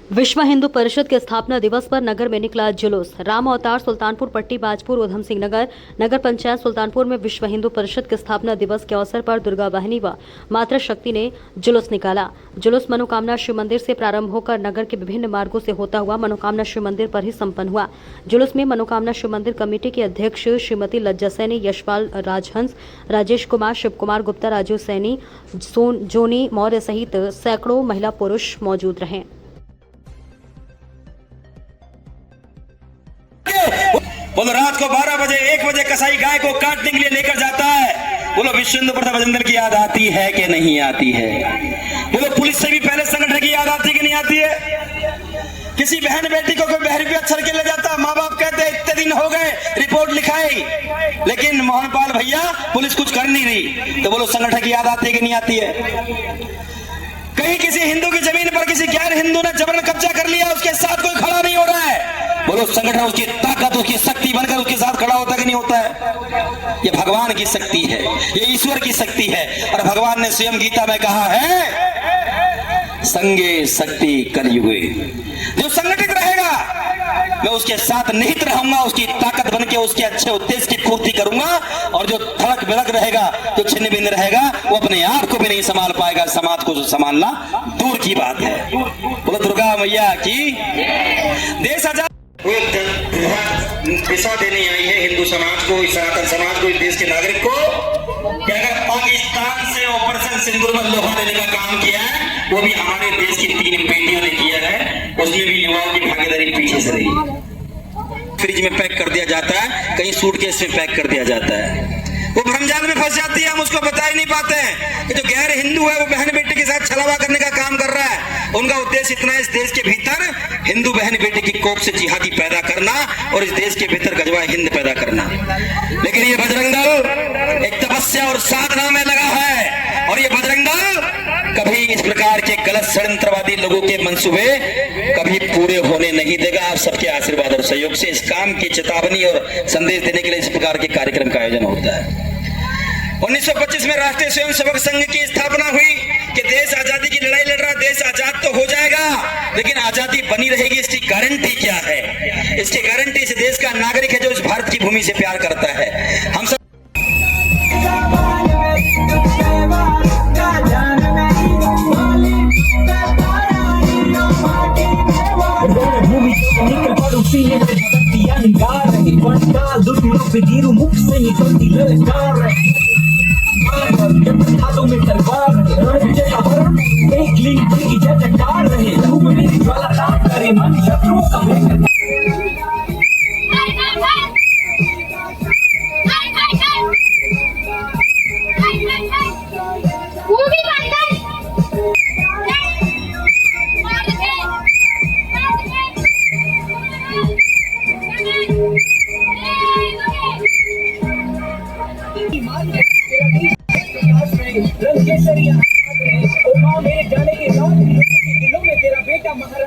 विश्व हिंदू परिषद के स्थापना दिवस पर नगर में निकला जुलूस। राम अवतार सुल्तानपुर पट्टी बाजपुर उधम सिंह नगर नगर पंचायत सुल्तानपुर में विश्व हिंदू परिषद के स्थापना दिवस के अवसर पर दुर्गा वाहिनी व मातृशक्ति ने जुलूस निकाला। जुलूस मनोकामना शिव मंदिर से प्रारंभ होकर नगर के विभिन्न मार्गों से होता हुआ मनोकामना शिव मंदिर पर ही संपन्न हुआ। जुलूस में मनोकामना शिव मंदिर कमेटी के अध्यक्ष श्रीमती लज्जा सैनी, यशपाल राजहंस, राजेश कुमार, शिव कुमार गुप्ता, राजू सैनी, जोनी मौर्य सहित सैकड़ों महिला पुरुष मौजूद रहे। बोलो रात को 12 बजे 1 बजे कसाई गाय को काटने के लिए लेकर जाता है। बोलो विश्व हिंदू परिषद बजरंग दल की याद आती है कि नहीं आती है? बोलो पुलिस से भी पहले संगठन की याद आती है कि नहीं आती है? किसी बहन बेटी को कोई 12 रुपया छड़ के ले जाता, माँ बाप कहते इतने दिन हो गए, रिपोर्ट लिखाई, लेकिन मोहनपाल भैया पुलिस कुछ कर नहीं रही। तो बोलो संगठन की याद आती है कि नहीं आती है? कहीं किसी हिंदू की जमीन पर किसी गैर हिंदू ने जबरन कब्जा कर लिया, उसके साथ कोई खड़ा नहीं हो रहा है। बोलो संगठन उसकी ताकत, उसकी शक्ति बनकर उसके साथ खड़ा होता है कि नहीं होता है? ये भगवान की शक्ति है, ये ईश्वर की शक्ति है। और भगवान ने स्वयं गीता में कहा है, संगे शक्ति कलयुगे। जो संगठित रहेगा मैं उसके साथ निहित रहूंगा, उसकी ताकत बनके उसके अच्छे उद्देश्य की पूर्ति करूंगा। और जो थड़क बिड़क रहेगा, जो छिन्न भिन्न रहेगा, वो अपने आप को भी नहीं संभाल पाएगा, समाज को संभालना दूर की बात है। बोलो दुर्गा मैया की। देश आजाद दिशा देने आई है हिंदू समाज को, सनातन समाज को, इस देश के नागरिक को, कि अगर पाकिस्तान से ऑपरेशन सिंदूर में लोहा देने का काम किया है, वो भी हमारे देश की 3 बेटियों ने किया है। उसमें भी युवाओं की भागीदारी पीछे से रही है। फ्रिज में पैक कर दिया जाता है, कहीं सूटकेस में पैक कर दिया जाता है, वो भ्रमजाल में फंस जाती है। हम उसको बता ही नहीं पाते हैं कि जो गैर हिंदू है वो बहन बेटी के साथ छलावा करने का काम कर रहा है। उनका उद्देश्य इतना है, इस देश के भीतर हिंदू बहन बेटी की कोख से जिहादी पैदा करना और इस देश के भीतर गजवा हिंद पैदा करना। लेकिन ये बजरंग दल एक तपस्या और साधना में लगा है, और ये बजरंग दल कभी इस प्रकार के गलत षड्यंत्रवादी लोगों के मंसूबे कभी पूरे होने नहीं देगा। आप सबके आशीर्वाद और सहयोग से इस काम की चेतावनी और संदेश देने के लिए इस प्रकार के कार्यक्रम का आयोजन होता है। 1925 में राष्ट्रीय स्वयंसेवक संघ की स्थापना हुई कि देश आजादी की लड़ाई लड़ रहा, देश आजाद तो हो जाएगा, लेकिन आजादी बनी रहेगी, इसकी गारंटी क्या है? इसकी गारंटी इस देश का नागरिक है जो इस भारत की भूमि से प्यार करता है। हम सब मुख से निकलती ललकार हाथों में तलवार एक लिंग की जटकार रहे, लहू में मेरी ज्वाला ताप करे, मन शत्रुओं का रंग केसरिया मेरे जाने के दिलों में तेरा बेटा महाराज